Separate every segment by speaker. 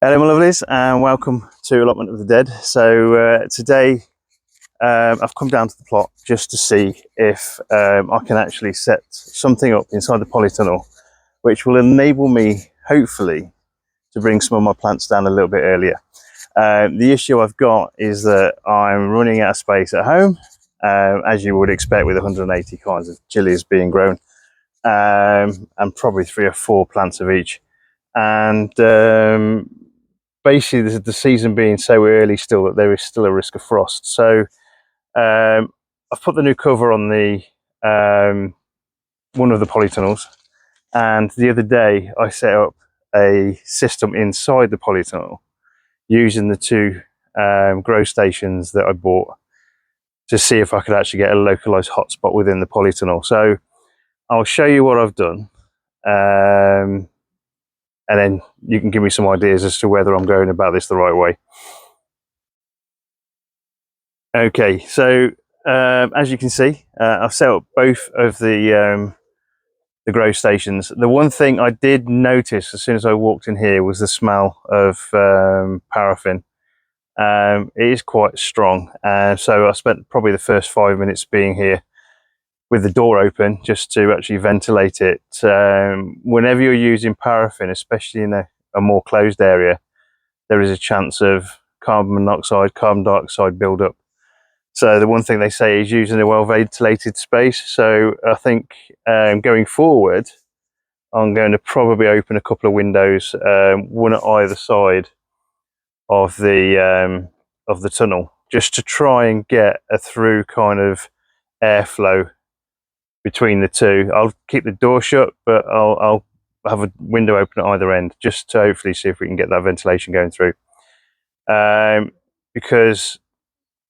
Speaker 1: Hello my lovelies, and welcome to Allotment of the Dead. So today I've come down to the plot just to see if I can actually set something up inside the polytunnel which will enable me hopefully to bring some of my plants down a little bit earlier. The issue I've got is that I'm running out of space at home, as you would expect with 180 kinds of chilies being grown, and probably 3 or 4 plants of each. And basically the season being so early still that there is still a risk of frost. So I've put the new cover on the one of the polytunnels, and the other day I set up a system inside the polytunnel using the 2 grow stations that I bought to see if I could actually get a localized hotspot within the polytunnel. So I'll show you what I've done, and then you can give me some ideas as to whether I'm going about this the right way. Okay, so as you can see, I've set up both of the grow stations. The one thing I did notice as soon as I walked in here was the smell of paraffin. It is quite strong, so I spent probably the first 5 minutes being here with the door open just to actually ventilate it. Whenever you're using paraffin, especially in a more closed area, there is a chance of carbon monoxide, carbon dioxide buildup. So the one thing they say is using a well ventilated space. So I think going forward, I'm going to probably open a couple of windows, one at either side of the tunnel, just to try and get a through kind of airflow between the two. I'll keep the door shut, but I'll have a window open at either end, just to hopefully see if we can get that ventilation going through. Because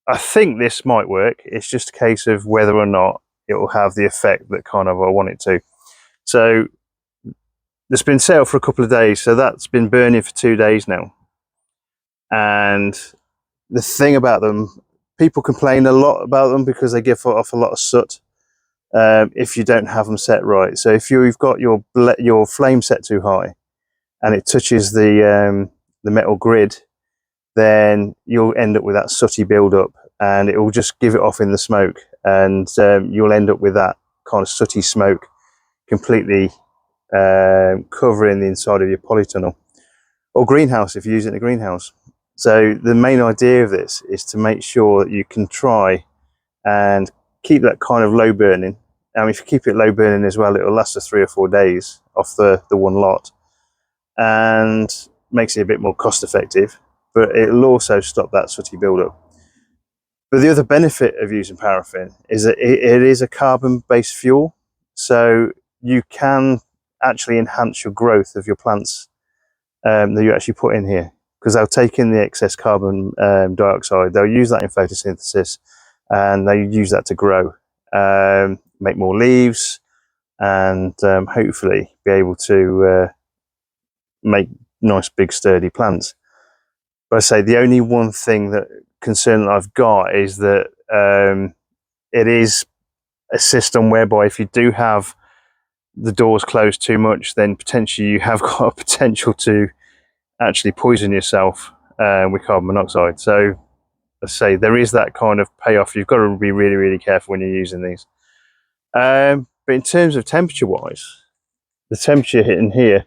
Speaker 1: I think this might work. It's just a case of whether or not it will have the effect that kind of I want it to. So it's been set up for a couple of days, so that's been burning for 2 days now. And the thing about them, people complain a lot about them because they give off a lot of soot if you don't have them set right. So if you've got your flame set too high and it touches the metal grid, then you'll end up with that sooty build-up, and it will just give it off in the smoke, and you'll end up with that kind of sooty smoke completely covering the inside of your polytunnel or greenhouse if you're using a greenhouse. So the main idea of this is to make sure that you can try and keep that kind of low burning. If you keep it low burning as well, it will last for 3 or 4 days off the one lot, and makes it a bit more cost effective, but it'll also stop that sooty buildup. But the other benefit of using paraffin is that it is a carbon-based fuel, so you can actually enhance your growth of your plants that you actually put in here, because they'll take in the excess carbon dioxide, they'll use that in photosynthesis, and they use that to grow, make more leaves, and hopefully be able to make nice big sturdy plants. But I say the only one thing that concern that I've got is that it is a system whereby if you do have the doors closed too much, then potentially you have got a potential to actually poison yourself with carbon monoxide. So I say there is that kind of payoff. You've got to be really, really careful when you're using these. But in terms of temperature wise, the temperature in here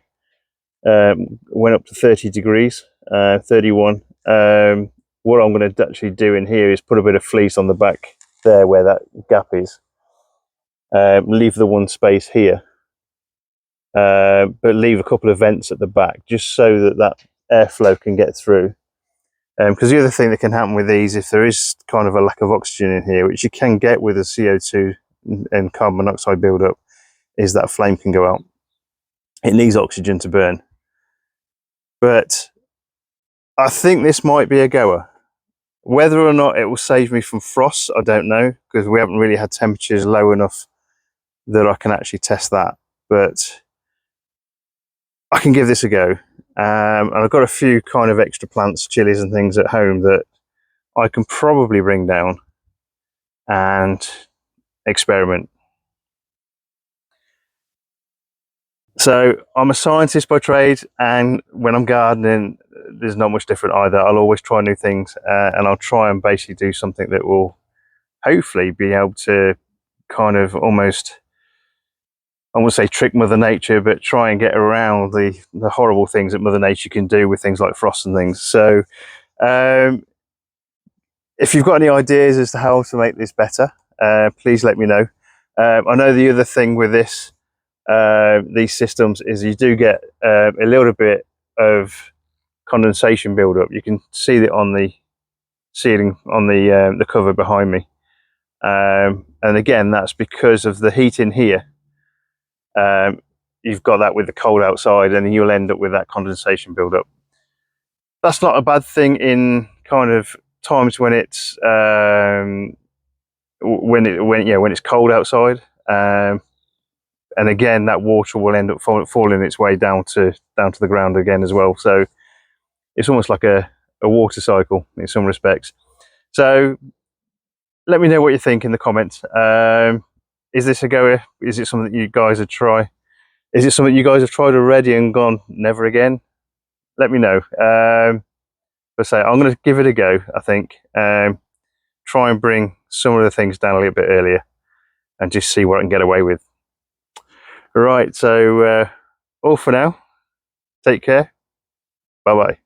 Speaker 1: went up to 30 degrees, 31. What I'm going to actually do in here is put a bit of fleece on the back there where that gap is. Leave the one space here, but leave a couple of vents at the back just so that that airflow can get through. Because the other thing that can happen with these, if there is kind of a lack of oxygen in here, which you can get with a CO2 and carbon monoxide buildup, is that flame can go out. It needs oxygen to burn. But I think this might be a goer. Whether or not it will save me from frost, I don't know, because we haven't really had temperatures low enough that I can actually test that. But I can give this a go. And I've got a few kind of extra plants, chilies and things at home that I can probably bring down and experiment. So I'm a scientist by trade, and when I'm gardening, there's not much different either. I'll always try new things, and I'll try and basically do something that will hopefully be able to kind of almost, I won't say trick Mother Nature, but try and get around the horrible things that Mother Nature can do with things like frost and things. So if you've got any ideas as to how to make this better, please let me know. I know the other thing with these systems is you do get a little bit of condensation buildup. You can see it on the ceiling, on the cover behind me, and again that's because of the heat in here. You've got that with the cold outside, and you'll end up with that condensation buildup. That's not a bad thing in kind of times when it's when it's cold outside, and again that water will end up falling its way down to the ground again as well. So it's almost like a water cycle in some respects. So let me know what you think in the comments. Is this a goer? Is it something that you guys would try? Is it something you guys have tried already and gone never again? Let me know. But say I'm going to give it a go. I think try and bring some of the things down a little bit earlier, and just see what I can get away with. Right. So all for now. Take care. Bye bye.